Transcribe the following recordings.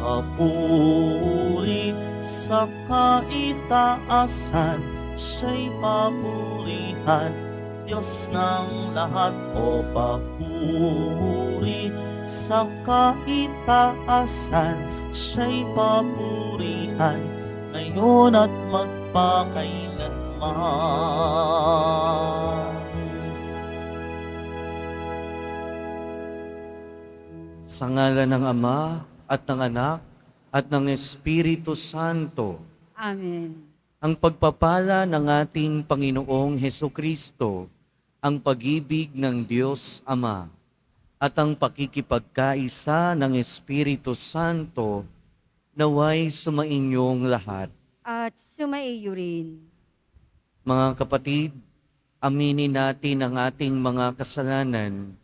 papuri sa kaitaasan, siya'y papurihan, Diyos ng lahat. O papuri sa kaitaasan, siya'y papurihan, ngayon at magpakailanman. Sa ngalan ng Ama at ng Anak at ng Espiritu Santo. Amen. Ang pagpapala ng ating Panginoong Hesukristo, ang pag-ibig ng Diyos Ama, at ang pakikipagkaisa ng Espiritu Santo, naway sumainyong lahat. At sumaiyo rin. Mga kapatid, aminin natin ang ating mga kasalanan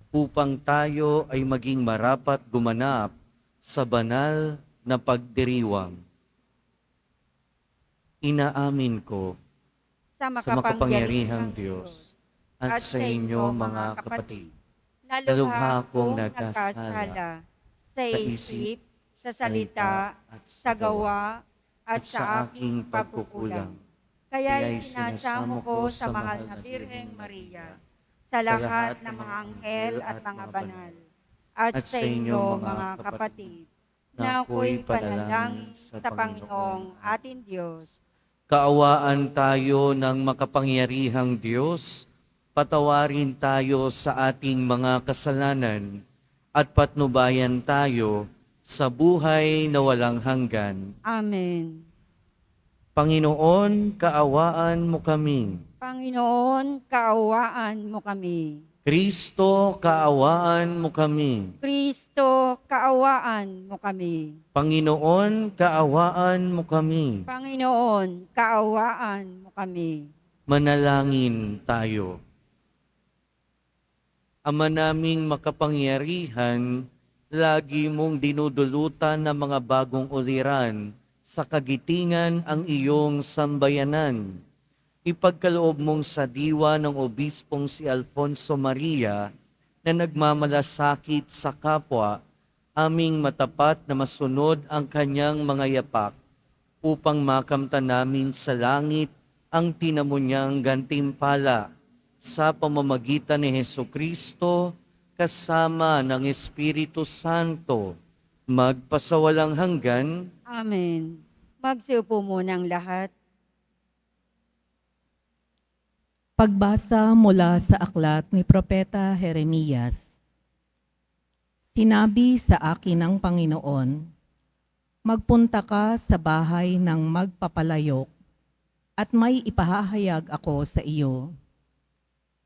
upang tayo ay maging marapat gumanap sa banal na pagdiriwang. Inaamin ko Sa sa makapangyarihang Diyos at sa inyo mga kapatid, na lubha akong nagkasala sa isip, sa salita, sa gawa, at sa aking pagkukulang. Kaya'y sinasamo ko sa mahal na Birheng Maria, sa lahat ng mga anghel at mga banal, at sa inyo mga kapatid, na ako'y panalangin sa Panginoong ating Diyos. kaawaan tayo ng makapangyarihang Diyos, patawarin tayo sa ating mga kasalanan, at patnubayan tayo sa buhay na walang hanggan. Amen. Panginoon, kaawaan mo kami. Panginoon, kaawaan mo kami. Kristo, kaawaan mo kami. Kristo, kaawaan mo kami. Panginoon, kaawaan mo kami. Panginoon, kaawaan mo kami. Manalangin tayo. Ama naming makapangyarihan, lagi mong dinudulutan ng mga bagong uliran sa kagitingan ang iyong sambayanan. Ipagkaloob mong sa diwa ng obispong si Alfonso Maria na nagmamalasakit sa kapwa, aming matapat na masunod ang kanyang mga yapak upang makamtan namin sa langit ang tinamo niyang gantimpala sa pamamagitan ni Hesukristo kasama ng Espiritu Santo, magpasawalang hanggan. Amen. Magsiupo muna ang lahat. Pagbasa mula sa aklat ni Propeta Jeremias. Sinabi sa akin ng Panginoon, magpunta ka sa bahay ng magpapalayok at may ipahahayag ako sa iyo.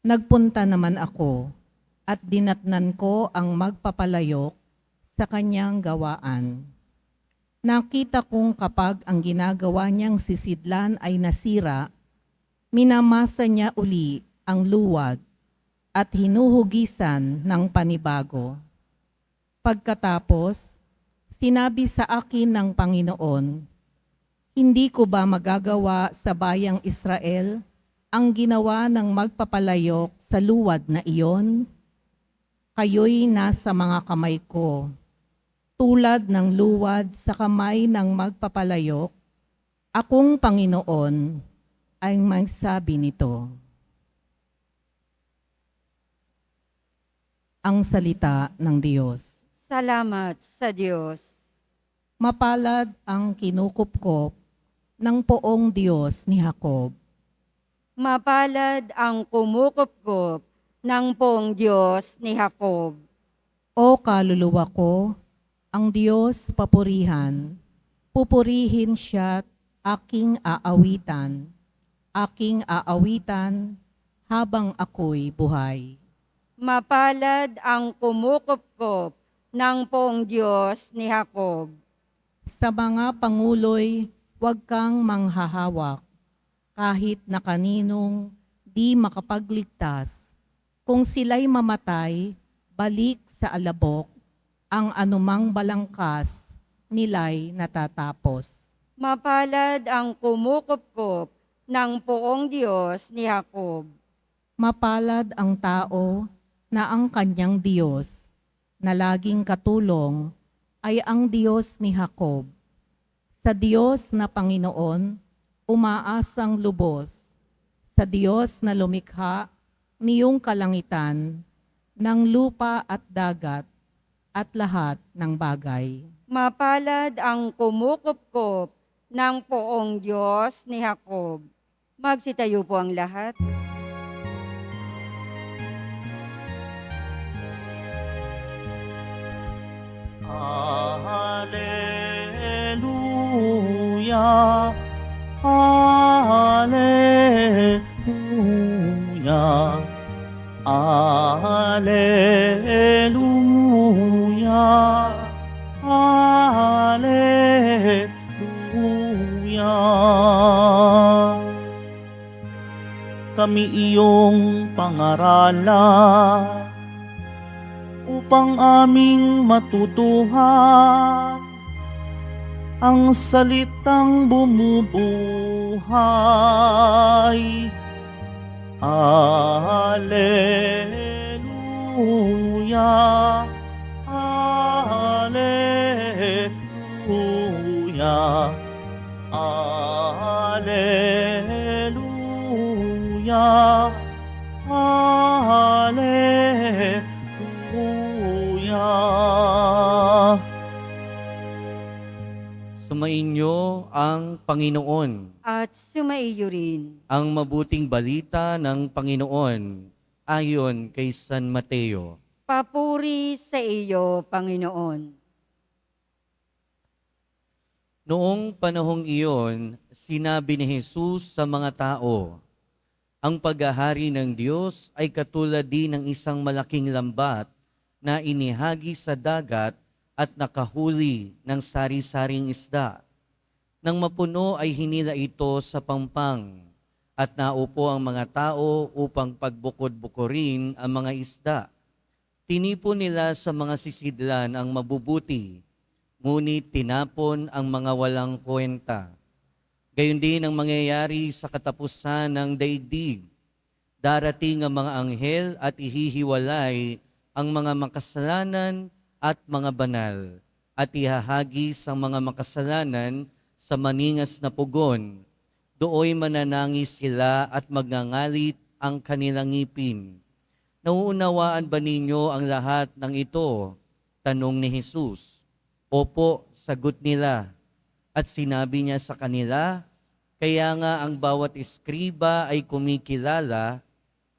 Nagpunta naman ako at dinatnan ko ang magpapalayok sa kanyang gawaan. Nakita kong kapag ang ginagawa niyang sisidlan ay nasira, minamasa niya uli ang luwad at hinuhugisan ng panibago. Pagkatapos, sinabi sa akin ng Panginoon, hindi ko ba magagawa sa bayang Israel ang ginawa ng magpapalayok sa luwad na iyon? Kayo'y nasa mga kamay ko, tulad ng luwad sa kamay ng magpapalayok, akong Panginoon ay magsabi nito. Ang salita ng Diyos. Salamat sa Diyos. Mapalad ang kinukupkop ng poong Diyos ni Jacob. Mapalad ang kumukupkup ng poong Diyos ni Jacob. O kaluluwa ko, ang Diyos papurihan, pupurihin siya't aking aawitan habang ako'y buhay. Mapalad ang kumukupkup ng poong Diyos ni Jacob. Sa mga panguloy, huwag kang manghahawak, kahit na kaninong di makapagligtas. Kung sila'y mamatay, balik sa alabok, ang anumang balangkas nila'y natatapos. Mapalad ang kumukupkup ng poong Diyos ni Jacob. Mapalad ang tao na ang kanyang Diyos, na laging katulong ay ang Diyos ni Jacob. Sa Diyos na Panginoon, umaasang lubos. Sa Diyos na lumikha niyong kalangitan, ng lupa at dagat, at lahat ng bagay. Mapalad ang kumukupkop ng poong Diyos ni Jacob. Magsitayo po ang lahat. Hallelujah, Hallelujah, Hallelujah, Hallelujah. Kami iyong pangaralan upang aming matutuhan ang salitang bumubuhay. Hallelujah, Hallelujah, Hallelujah, Hallelujah. Sumainyo ang Panginoon. At sumaiyo rin. Ang mabuting balita ng Panginoon ayon kay San Mateo. Papuri sa iyo, Panginoon. Noong panahong iyon, sinabi ni Jesus sa mga tao, ang paghahari ng Diyos ay katulad din ng isang malaking lambat na inihagi sa dagat at nakahuli ng sari-saring isda. Nang mapuno ay hinila ito sa pampang at naupo ang mga tao upang pagbukod-bukurin ang mga isda. Tinipon nila sa mga sisidlan ang mabubuti, ngunit tinapon ang mga walang kwenta. Gayon din ang mangyayari sa katapusan ng daigdig. Darating ang mga anghel at ihihiwalay ang mga makasalanan at mga banal, at ihahagis ang mga makasalanan sa maningas na pugon. Dooy mananangis sila at magngangalit ang kanilang ngipin. Nauunawaan ba ninyo ang lahat ng ito? Tanong ni Jesus. Opo, sagot nila. At sinabi niya sa kanila, kaya nga ang bawat eskriba ay kumikilala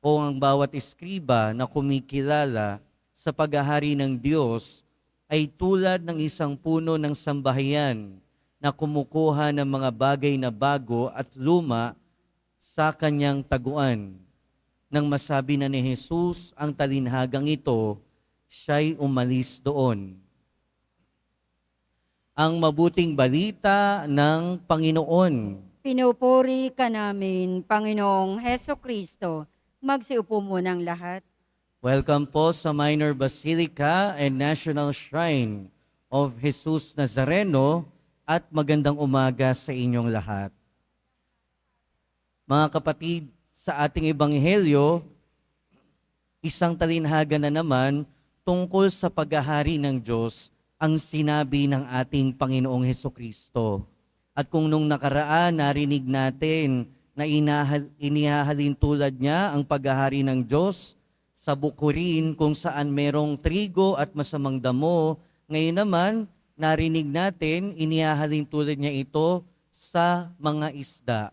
o ang bawat eskriba na kumikilala sa paghahari ng Diyos ay tulad ng isang puno ng sambahayan na kumukuha ng mga bagay na bago at luma sa kanyang taguan. Nang masabi na ni Jesus ang talinhagang ito, siya'y umalis doon. Ang mabuting balita ng Panginoon. Pinupuri ka namin, Panginoong Heso Kristo. Magsiupo muna ang lahat. Welcome po sa Minor Basilica and National Shrine of Jesus Nazareno at magandang umaga sa inyong lahat. Mga kapatid, sa ating ebanghelyo, isang talinhaga na naman tungkol sa paghahari ng Diyos ang sinabi ng ating Panginoong Hesukristo. At kung nung nakaraan narinig natin na inihahalin tulad niya ang paghahari ng Diyos sa bukurin kung saan merong trigo at masamang damo, ngayon naman narinig natin inihahalin tulad niya ito sa mga isda.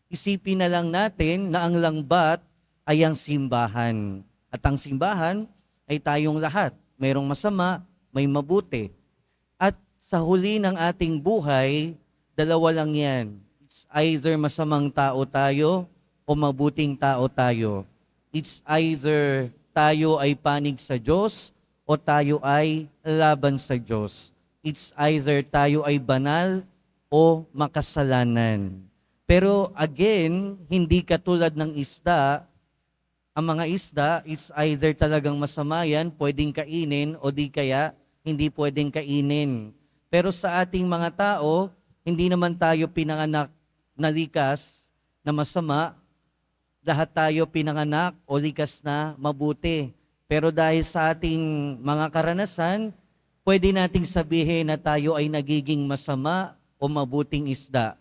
Isipin na lang natin na ang langbat ay ang simbahan. At ang simbahan ay tayong lahat. Merong masama, may mabuti. At sa huli ng ating buhay, dalawa lang yan. It's either masamang tao tayo o mabuting tao tayo. It's either tayo ay panig sa Diyos o tayo ay laban sa Diyos. It's either tayo ay banal o makasalanan. Pero again, hindi katulad ng isda. Ang mga isda, it's either talagang masama yan, pwedeng kainin o di kaya hindi pwedeng kainin. Pero sa ating mga tao, hindi naman tayo pinanganak na likas na masama. Lahat tayo pinanganak o likas na mabuti. Pero dahil sa ating mga karanasan, pwede nating sabihin na tayo ay nagiging masama o mabuting isda,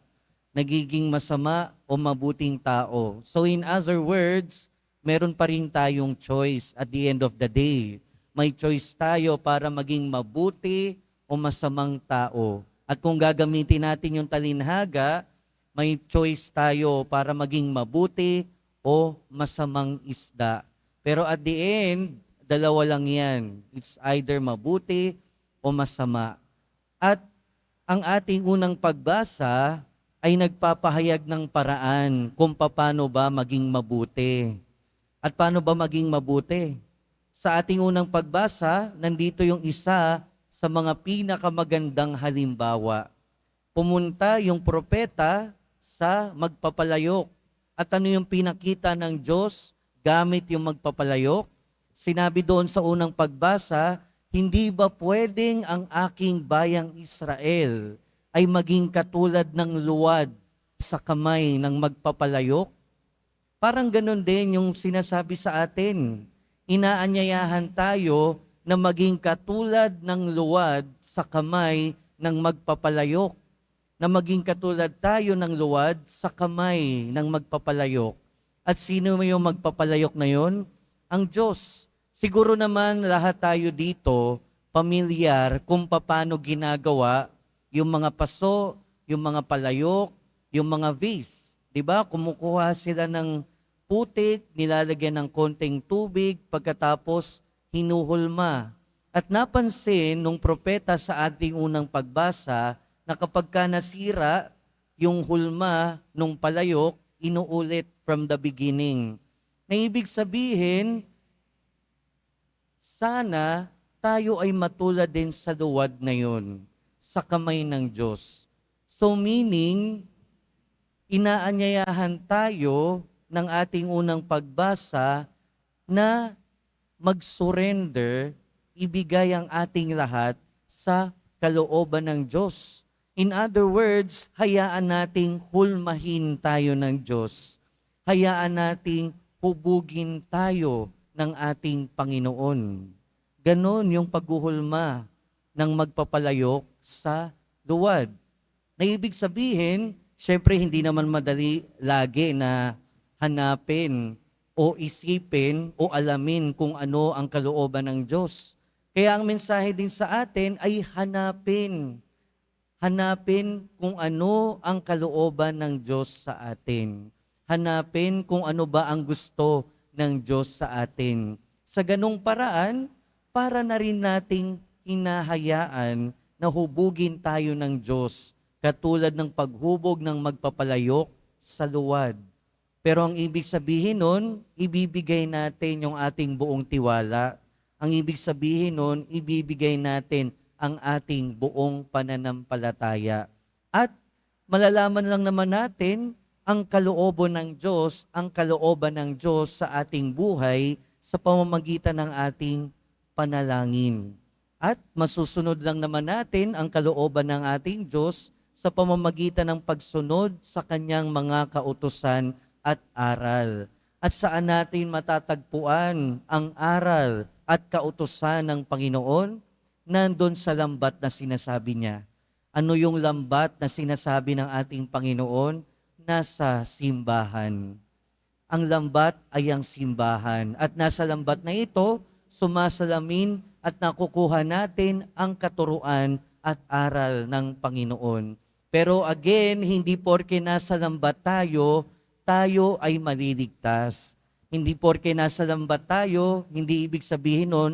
nagiging masama o mabuting tao. So in other words, meron pa rin tayong choice at the end of the day. May choice tayo para maging mabuti o masamang tao. At kung gagamitin natin yung talinhaga, may choice tayo para maging mabuti o masamang isda. Pero at the end, dalawa lang yan. It's either mabuti o masama. At ang ating unang pagbasa ay nagpapahayag ng paraan kung paano ba maging mabuti. At paano ba maging mabuti? Sa ating unang pagbasa, nandito yung isa sa mga pinakamagandang halimbawa. Pumunta yung propeta sa magpapalayok. At ano yung pinakita ng Diyos gamit yung magpapalayok? Sinabi doon sa unang pagbasa, hindi ba pwedeng ang aking bayang Israel ay maging katulad ng luwad sa kamay ng magpapalayok? Parang ganun din yung sinasabi sa atin. Inaanyayahan tayo na maging katulad ng luwad sa kamay ng magpapalayok. Na maging katulad tayo ng luwad sa kamay ng magpapalayok. At sino yung magpapalayok na yon? Ang Diyos. Siguro naman lahat tayo dito pamilyar kung paano ginagawa yung mga paso, yung mga palayok, yung mga vase. Diba? Kumukuha sila ng putik, nilalagyan ng konting tubig, pagkatapos hinuhulma. At napansin nung propeta sa ating unang pagbasa na kapag ka nasira yung hulma nung palayok, inuulit from the beginning. Na ibig sabihin, sana tayo ay matulad din sa luwad na yun, sa kamay ng Diyos. So meaning, inaanyayahan tayo ng ating unang pagbasa na mag-surrender, ibigay ang ating lahat sa kalooban ng Diyos. In other words, hayaan nating hulmahin tayo ng Diyos. Hayaan nating hubugin tayo ng ating Panginoon. Ganon yung paghuhulma ng magpapalayok sa luwad. Na ibig sabihin, syempre hindi naman madali lagi na hanapin o isipin o alamin kung ano ang kalooban ng Diyos. Kaya ang mensahe din sa atin ay hanapin. Hanapin kung ano ang kalooban ng Diyos sa atin. Hanapin kung ano ba ang gusto ng Diyos sa atin. Sa ganung paraan, para na rin nating hinahayaan na hubugin tayo ng Diyos, katulad ng paghubog ng magpapalayok sa luwad. Pero ang ibig sabihin nun, ibibigay natin yung ating buong tiwala. Ang ibig sabihin nun, ibibigay natin ang ating buong pananampalataya. At malalaman lang naman natin ang kalooban ng Diyos, ang kalooban ng Diyos sa ating buhay sa pamamagitan ng ating panalangin. At masusunod lang naman natin ang kalooban ng ating Diyos sa pamamagitan ng pagsunod sa kanyang mga kautusan at aral. At saan natin matatagpuan ang aral at kautusan ng Panginoon? Nandun sa lambat na sinasabi niya. Ano yung lambat na sinasabi ng ating Panginoon? Nasa simbahan. Ang lambat ay ang simbahan. At nasa lambat na ito, sumasalamin at nakukuha natin ang katuruan at aral ng Panginoon. Pero again, hindi porke nasa lambat tayo, tayo ay maliligtas. Hindi porke nasa lambat tayo, hindi ibig sabihin nun,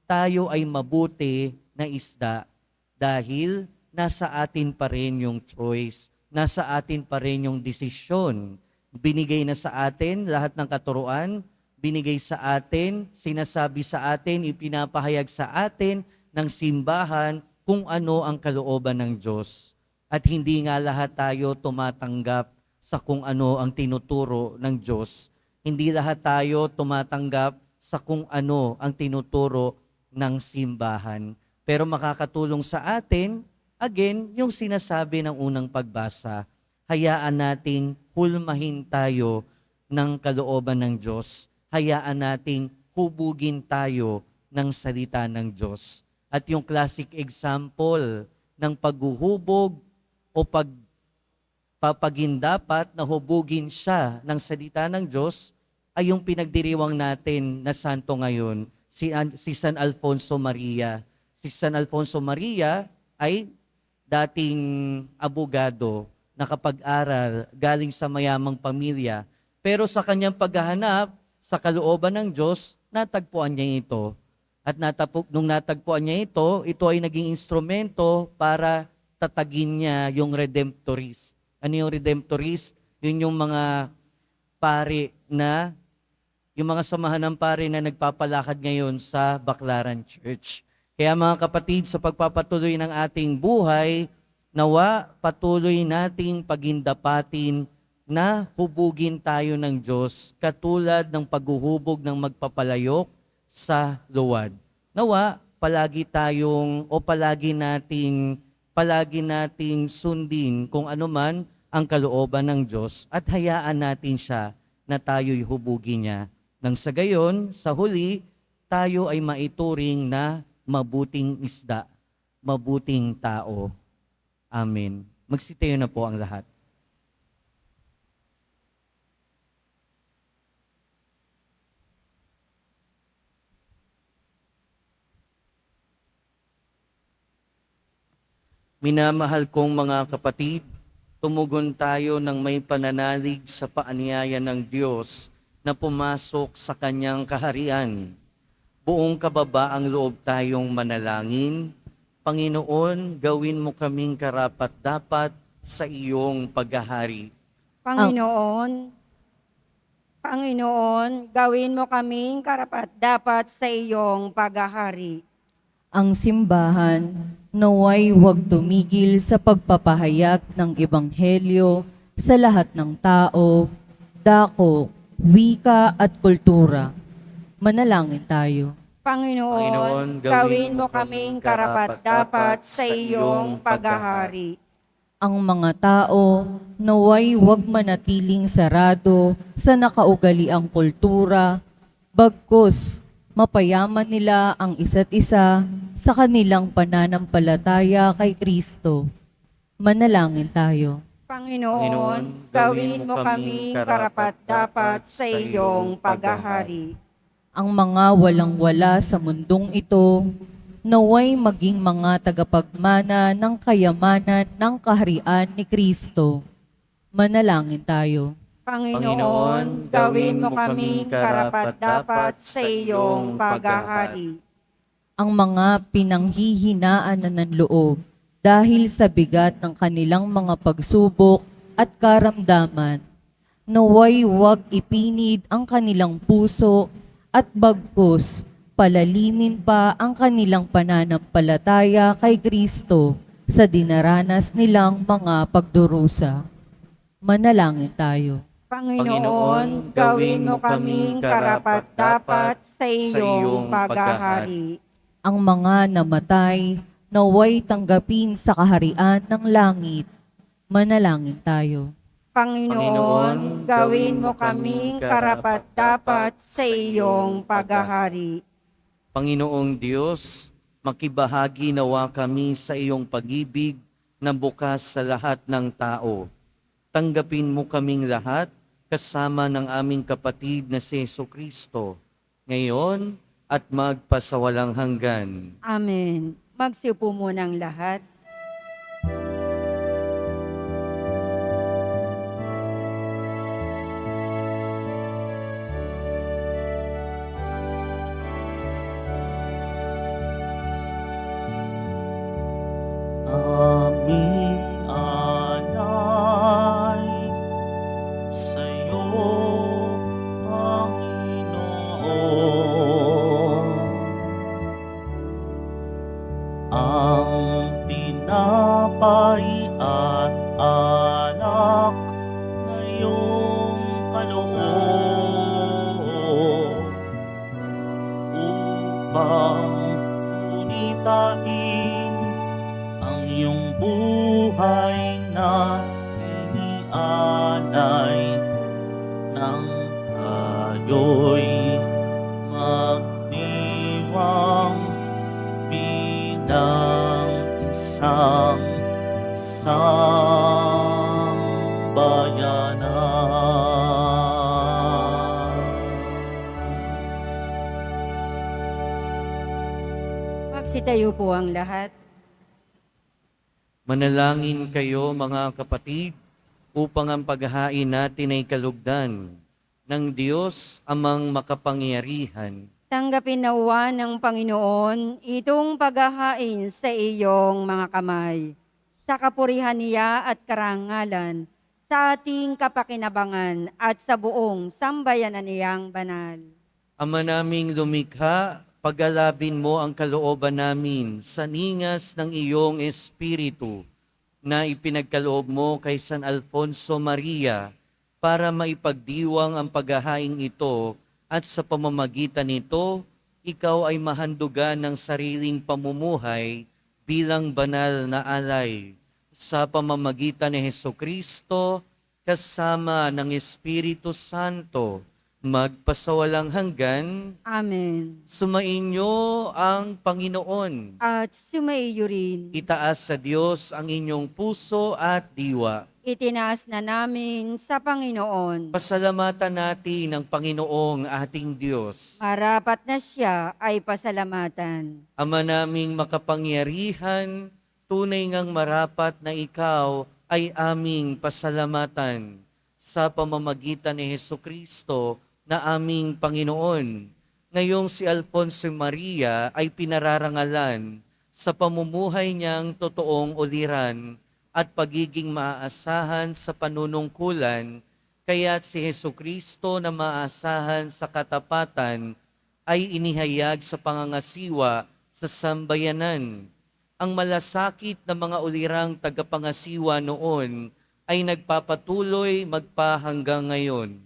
tayo ay mabuti na isda. Dahil nasa atin pa rin yung choice, nasa atin pa rin yung desisyon. Binigay na sa atin lahat ng katuruan, binigay sa atin, sinasabi sa atin, ipinapahayag sa atin ng simbahan kung ano ang kalooban ng Diyos. At hindi nga lahat tayo tumatanggap sa kung ano ang tinuturo ng Diyos. Hindi lahat tayo tumatanggap sa kung ano ang tinuturo ng simbahan. Pero makakatulong sa atin, again, yung sinasabi ng unang pagbasa, hayaan nating hulmahin tayo ng kalooban ng Diyos. Hayaan nating hubugin tayo ng salita ng Diyos. At yung classic example ng paghuhubog o pagpapagindapat na hubugin siya ng salita ng Diyos ay yung pinagdiriwang natin na santo ngayon, si San Alfonso Maria. Si San Alfonso Maria ay dating abogado, nakapag-aral, galing sa mayamang pamilya. Pero sa kanyang paghahanap sa kalooban ng Diyos, natagpuan niya ito. At nung natagpuan niya ito ay naging instrumento para tatagin niya yung redemptoris. Ano yung redemptoris? Yun yung mga pari na, yung mga samahan ng pari na nagpapalakad ngayon sa Baclaran Church. Kaya mga kapatid, sa pagpapatuloy ng ating buhay, nawa patuloy nating pagindapatin na hubugin tayo ng Diyos katulad ng paghuhubog ng magpapalayok sa luwad. Nawa, palagi nating sundin kung ano man ang kalooban ng Diyos at hayaan natin siya na tayo'y hubugin niya. Nang sa gayon, sa huli, tayo ay maituring na mabuting isda, mabuting tao. Amen. Magsitayo na po ang lahat. Minamahal kong mga kapatid, tumugon tayo ng may pananalig sa paanyaya ng Diyos na pumasok sa kanyang kaharian. Buong kababaang loob tayong manalangin. Panginoon, gawin mo kaming karapat-dapat sa iyong paghahari. Panginoon, gawin mo kaming karapat-dapat sa iyong paghahari. Ang simbahan naway huwag tumigil sa pagpapahayag ng ebanghelyo sa lahat ng tao, dako, wika at kultura. Manalangin tayo. Panginoon, gawin mo kaming karapat-dapat sa iyong paghahari. Ang mga tao naway huwag manatiling sarado sa nakaugaliang kultura, bagkus mapayaman nila ang isa't isa sa kanilang pananampalataya kay Kristo. Manalangin tayo. Panginoon, gawin mo kaming karapat-dapat sa iyong paghahari. Ang mga walang-wala sa mundong ito, naway maging mga tagapagmana ng kayamanan ng kaharian ni Kristo. Manalangin tayo. Panginoon, gawin mo kaming karapat-dapat sa iyong paghahari. Ang mga pinanghihinaan na ng loob dahil sa bigat ng kanilang mga pagsubok at karamdaman, naway huwag ipinid ang kanilang puso at bagkus palalimin pa ang kanilang pananampalataya kay Kristo sa dinaranas nilang mga pagdurusa. Manalangin tayo. Panginoon, gawin mo kaming karapat-dapat sa iyong paghahari. Ang mga namatay naway tanggapin sa kaharian ng langit. Manalangin tayo. Panginoon, gawin mo kaming karapat-dapat sa iyong paghahari. Panginoong Diyos, makibahagi nawa kami sa iyong pag-ibig na bukas sa lahat ng tao. Tanggapin mo kaming lahat kasama ng aming kapatid na si Jesucristo, ngayon at magpasawalang hanggan. Amen. Magsiupo munang lahat. Aming alay sa'yo, Panginoon. Ang tinapay at alak na iyong kaloob upang unitain ang iyong buhay na inialay nang tayo'y magdiwang isang sambayanan. Magsitayo po ang lahat. Manalangin kayo mga kapatid upang ang paghahain natin ay kalugdan ng Diyos amang makapangyarihan. Tanggapin nawa ng Panginoon itong paghahain sa iyong mga kamay, sa kapurihan niya at karangalan, sa ating kapakinabangan at sa buong sambayanan niyang banal. Ama naming lumikha, pagalabin mo ang kalooban namin sa ningas ng iyong Espiritu na ipinagkaloob mo kay San Alfonso Maria para maipagdiwang ang paghahaing ito at sa pamamagitan nito, ikaw ay mahandugan ng sariling pamumuhay bilang banal na alay sa pamamagitan ni Hesukristo kasama ng Espiritu Santo magpasawalang hanggan. Amen. Sumainyo ang Panginoon. At sumaiyo rin. Itaas sa Diyos ang inyong puso at diwa. Itinaas na namin sa Panginoon. Pasalamatan natin ang Panginoong ating Diyos. Marapat na siya ay pasalamatan. Ama naming makapangyarihan, tunay ngang marapat na ikaw ay aming pasalamatan sa pamamagitan ni Hesukristo na aming Panginoon. Ngayong si Alfonso Maria ay pinararangalan sa pamumuhay niyang totoong uliran at pagiging maaasahan sa panunungkulan, kaya't si Hesukristo na maaasahan sa katapatan ay inihayag sa pangangasiwa sa sambayanan. Ang malasakit na mga ulirang tagapangasiwa noon ay nagpapatuloy magpahanggang ngayon.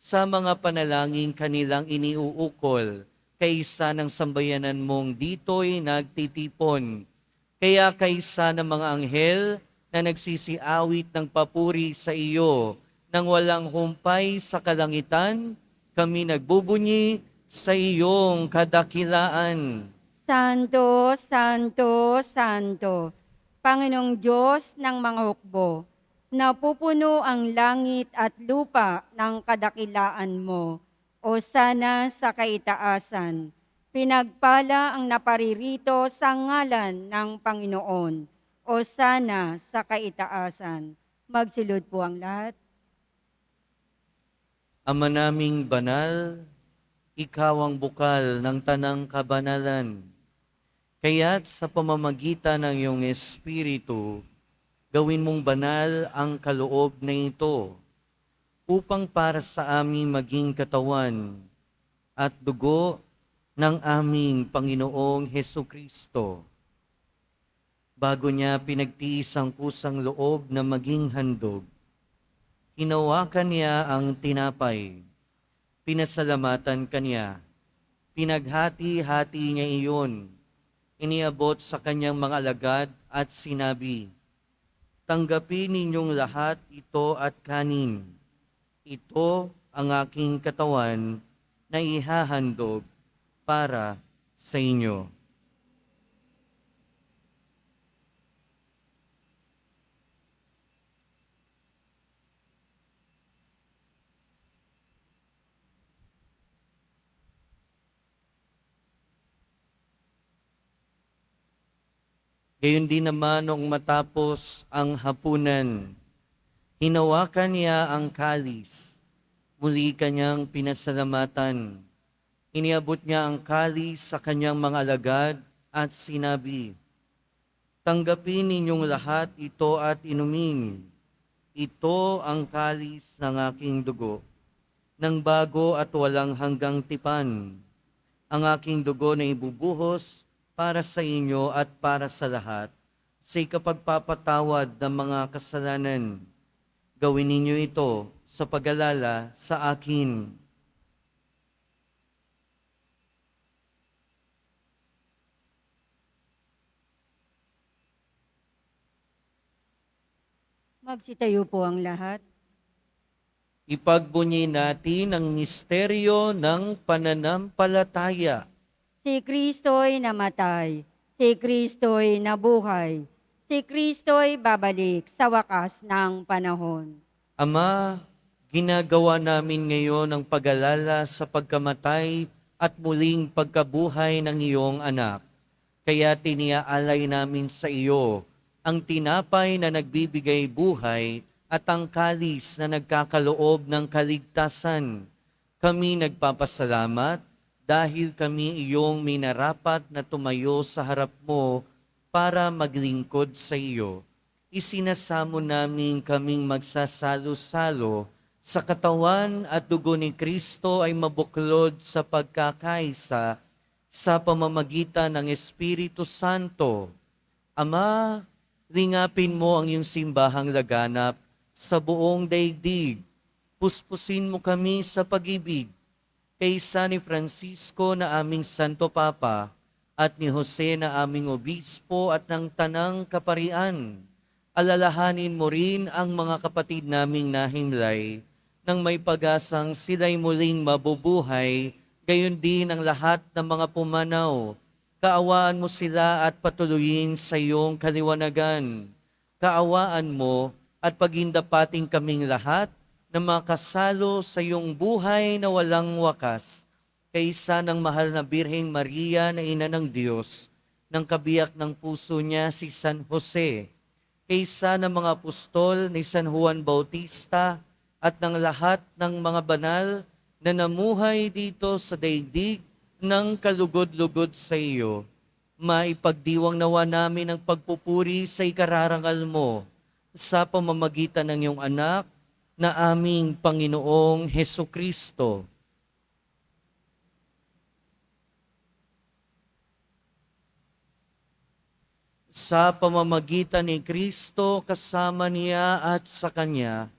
Sa mga panalangin kanilang iniuukol, kaysa ng sambayanan mong dito'y nagtitipon. Kaya kaysa ng mga anghel na nagsisiawit ng papuri sa iyo, nang walang humpay sa kalangitan, kami nagbubunyi sa iyong kadakilaan. Santo, Santo, Santo, Panginoong Diyos ng mga hukbo, napupuno ang langit at lupa ng kadakilaan mo, o sana sa kaitaasan. Pinagpala ang naparirito sa ngalan ng Panginoon, o sana sa kaitaasan. Magsilod po ang lahat. Ama naming banal, ikaw ang bukal ng tanang kabanalan. Kaya't sa pamamagitan ng iyong Espiritu, gawin mong banal ang kaloob na ito upang para sa aming maging katawan at dugo ng aming Panginoong Hesukristo. Bago niya pinagtiis ang kusang loob na maging handog, hinawakan niya ang tinapay, pinasalamatan kanya, pinaghati-hati niya iyon, iniabot sa kanyang mga alagad at sinabi, tanggapin ninyong lahat ito at kanin. Ito ang aking katawan na ihahandog para sa inyo. Gayon din naman nung matapos ang hapunan, hinawakan niya ang kalis, muli kanyang pinasalamatan. Iniabot niya ang kalis sa kanyang mga alagad at sinabi, tanggapin ninyong lahat ito at inumin. Ito ang kalis ng aking dugo, ng bago at walang hanggang tipan. Ang aking dugo na ibubuhos para sa inyo at para sa lahat, sa ikapagpapatawad ng mga kasalanan. Gawin ninyo ito sa pag-alala sa akin. Magsitayo po ang lahat. Ipagbunyi natin ang misteryo ng pananampalataya. Si Kristo'y namatay, si Kristo'y nabuhay, Si Kristo'y babalik sa wakas ng panahon. Ama, ginagawa namin ngayon ang pag-alala sa pagkamatay at muling pagkabuhay ng iyong anak. Kaya tiniaalay namin sa iyo ang tinapay na nagbibigay buhay at ang kalis na nagkakaloob ng kaligtasan. Kami nagpapasalamat dahil kami iyong minarapat na tumayo sa harap mo para maglingkod sa iyo. Isinasamo namin kaming magsasalo-salo sa katawan at dugo ni Kristo ay mabuklod sa pagkakaisa sa pamamagitan ng Espiritu Santo. Ama, lingapin mo ang iyong simbahang laganap sa buong daigdig. Puspusin mo kami sa pag-ibig kay San Francisco na aming Santo Papa at ni Jose na aming Obispo at ng Tanang Kaparian. Alalahanin mo rin ang mga kapatid naming nahimlay nang may pag-asang sila'y muling mabubuhay, gayon din ang lahat ng mga pumanaw. Kaawaan mo sila at patuloyin sa iyong kaliwanagan. Kaawaan mo at pagindapating kaming lahat na makasalo sa iyong buhay na walang wakas, kaysa ng mahal na Birheng Maria na Ina ng Diyos, ng kabiyak ng puso niya si San Jose, kaysa ng mga apostol ni San Juan Bautista at ng lahat ng mga banal na namuhay dito sa daigdig ng kalugod-lugod sa iyo. Maipagdiwang nawa namin ang pagpupuri sa ikararangal mo sa pamamagitan ng iyong anak na aming Panginoong Heso Kristo. Sa pamamagitan ni Kristo, kasama niya at sa Kanya,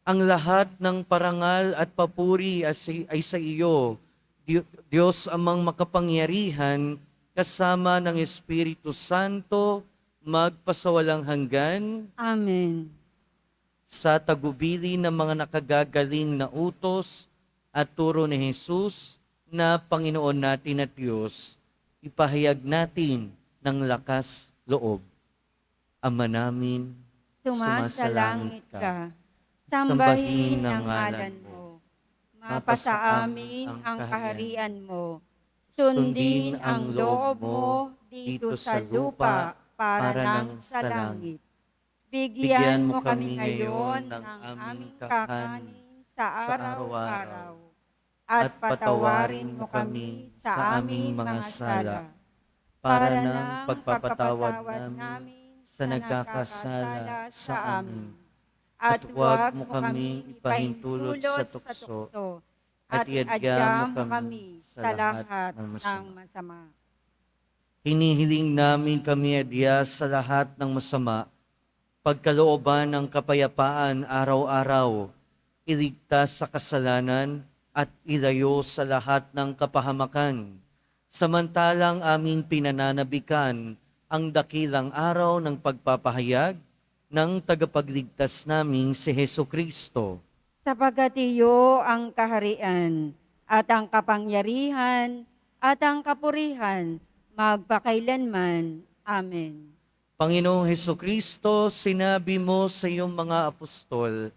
ang lahat ng parangal at papuri ay sa iyo, Diyos amang makapangyarihan, kasama ng Espiritu Santo, magpasawalang hanggan. Amen. Sa tagubili ng mga nakagagaling na utos at turo ni Jesus na Panginoon natin at Diyos, ipahayag natin ng lakas loob. Ama namin, Sumasalangit ka. Sambahin ang ngalan mo. Mapasa amin ang kaharian mo. Sundin ang loob mo dito sa lupa para nang sa langit. Bigyan mo kami ngayon ng aming kakanin sa araw-araw. At patawarin mo kami sa aming mga sala, para ng pagpapatawad namin sa nagkakasala sa amin. At huwag mo kami ipahintulot sa tukso, at iadya mo kami sa lahat ng masama. Hinihiling namin kami adya sa lahat ng masama, pagkalooban ng kapayapaan araw-araw, iligtas sa kasalanan at ilayo sa lahat ng kapahamakan. Samantalang aming pinananabikan ang dakilang araw ng pagpapahayag ng tagapagligtas naming si Heso Kristo. Sapagkat iyo ang kaharian at ang kapangyarihan at ang kapurihan magpakailanman. Amen. Panginoong Heso Kristo, sinabi mo sa iyong mga apostol,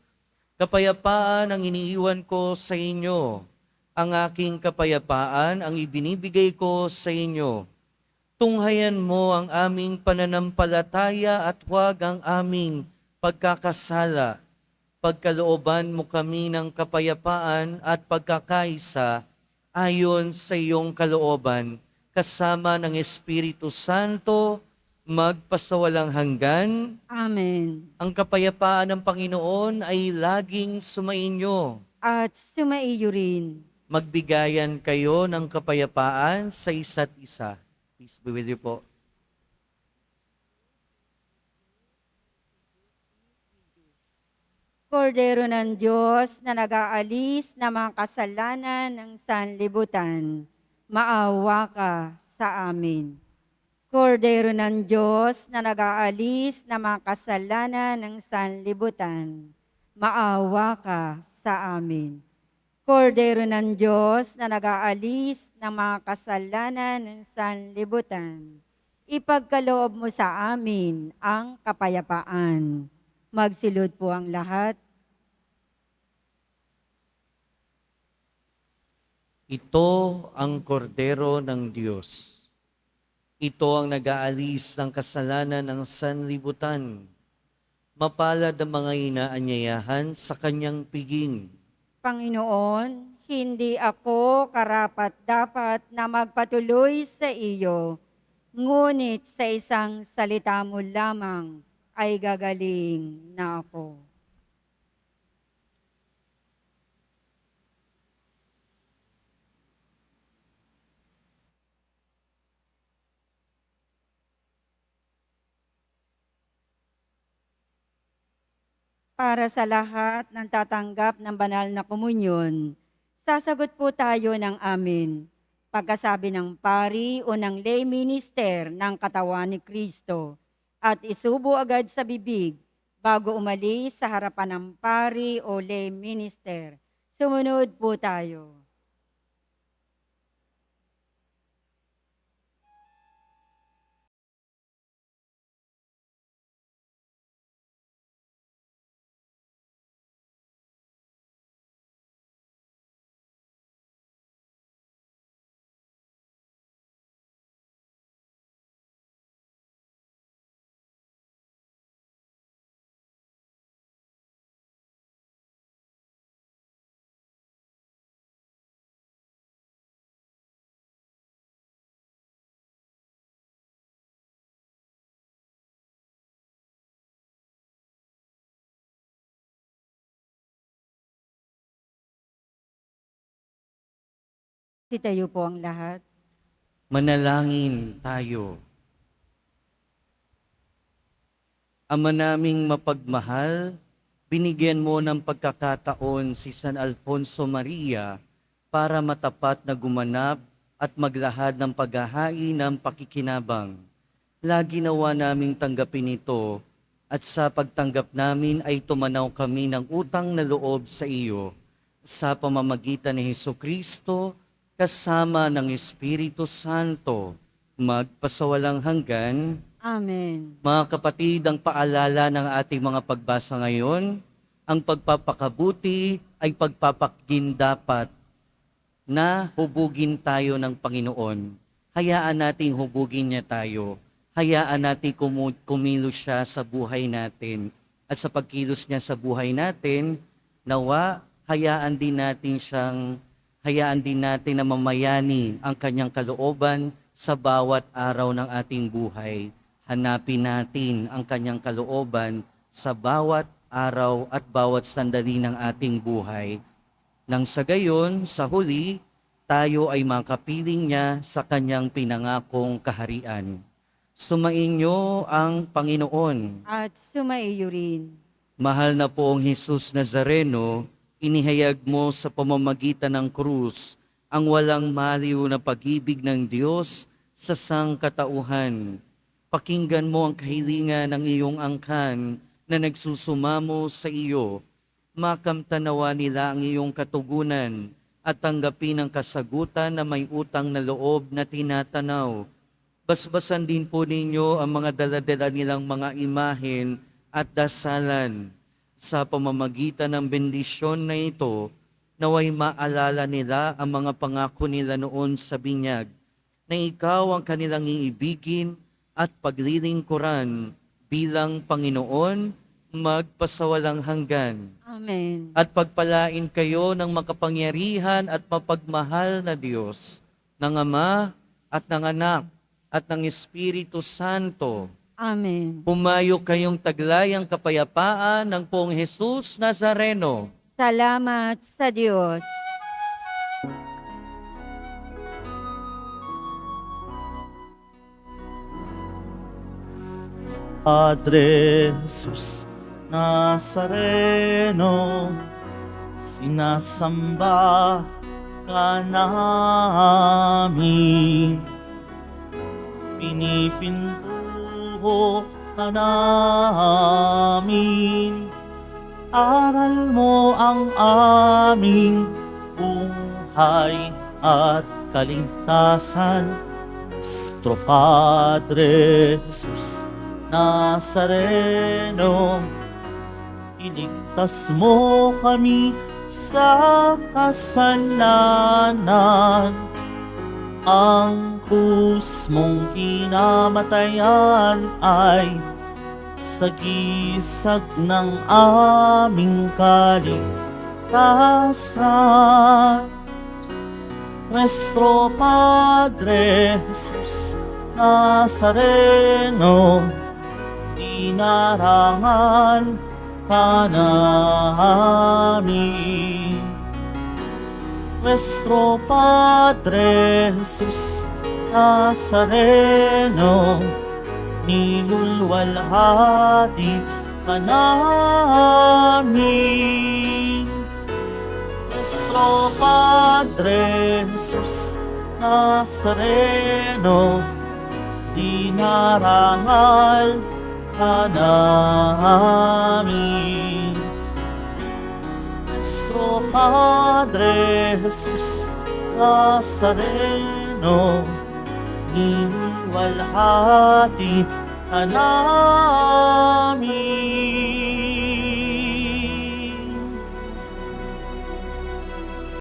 kapayapaan ang iniiwan ko sa inyo. Ang aking kapayapaan ang ibinibigay ko sa inyo. Tunghayan mo ang aming pananampalataya at huwag ang aming pagkakasala. Pagkalooban mo kami ng kapayapaan at pagkakaisa ayon sa iyong kalooban, kasama ng Espiritu Santo, magpasawalang hanggan. Amen. Ang kapayapaan ng Panginoon ay laging sumainyo. At sumaiyo rin. Magbigayan kayo ng kapayapaan sa isa't isa. Peace be with you po. Kordero ng Diyos na nag-aalis ng mga kasalanan ng sanlibutan, maawa ka sa amin. Kordero ng Diyos na nag-aalis ng mga kasalanan ng sanlibutan, maawa ka sa amin. Kordero ng Diyos na nag-aalis ng mga kasalanan ng sanlibutan, ipagkaloob mo sa amin ang kapayapaan. Magsilod po ang lahat. Ito ang kordero ng Diyos. Ito ang nag-aalis ng kasalanan ng sanlibutan. Mapalad ang mga inaanyayahan sa kanyang piging. Panginoon, hindi ako karapat-dapat na magpatuloy sa iyo, ngunit sa isang salita mo lamang ay gagaling na ako. Para sa lahat ng tatanggap ng banal na komunyon, sasagot po tayo ng amin. Pagkasabi ng pari o ng lay minister ng katawan ni Kristo at isubo agad sa bibig bago umalis sa harapan ng pari o lay minister. Sumunod po tayo. Sitayo po ang lahat. Manalangin tayo. Ama naming mapagmahal, binigyan mo ng pagkakataon si San Alfonso Maria para matapat na gumanap at maglahad ng paghahain ng pakikinabang. Lagi nawa naming tanggapin ito at sa pagtanggap namin ay tumanaw kami ng utang na loob sa iyo sa pamamagitan ni Hesukristo kasama ng Espiritu Santo, magpasawalang hanggan. Amen. Mga kapatid, ang paalala ng ating mga pagbasa ngayon, ang pagpapakabuti ay pagpapakgindapat na hubugin tayo ng Panginoon. Hayaan nating hubugin niya tayo. Hayaan natin kumilos siya sa buhay natin. At sa pagkilos niya sa buhay natin, nawa, hayaan din natin na mamayani ang kanyang kalooban sa bawat araw ng ating buhay. Hanapin natin ang kanyang kalooban sa bawat araw at bawat sandali ng ating buhay. Nang sa gayon, sa huli, tayo ay makapiling niya sa kanyang pinangakong kaharian. Sumainyo ang Panginoon. At sumaiyo rin. Mahal na poong Jesus Nazareno, inihayag mo sa pamamagitan ng krus ang walang maliw na pag-ibig ng Diyos sa sangkatauhan. Pakinggan mo ang kahilingan ng iyong angkan na nagsusumamo sa iyo. Makamtanawa nila ang iyong katugunan at tanggapin ang kasagutan na may utang na loob na tinatanaw. Basbasan din po ninyo ang mga daladala nilang mga imahen at dasalan. Sa pamamagitan ng bendisyon na ito, naway maalala nila ang mga pangako nila noon sa binyag, na ikaw ang kanilang iibigin at paglilingkuran bilang Panginoon magpasawalang hanggan. Amen. At pagpalain kayo ng makapangyarihan at mapagmahal na Diyos, ng Ama at ng Anak at ng Espiritu Santo. Amen. Pumayo kayong taglayang kapayapaan ng Poong Jesus Nazareno. Salamat sa Diyos. Padre Jesus Nazareno, sinasamba ka namin. Pinipintuho ka namin. Aral mo ang aming buhay at kaligtasan. Nuestro Padre Jesus Nazareno, iligtas mo kami sa kasalanan. Ang krus mong kinamatayan ay sagisag ng aming kaligtasan. Nuestro Padre Jesus Nazareno, dinarangan ka namin. Nuestro Padre Jesus Nazareno, nilulwalhati ka namin. Nuestro Padre Jesus Nazareno, dinarangal ka namin. Nuestro Padre Jesus Nazareno, nilulwalhati ka namin.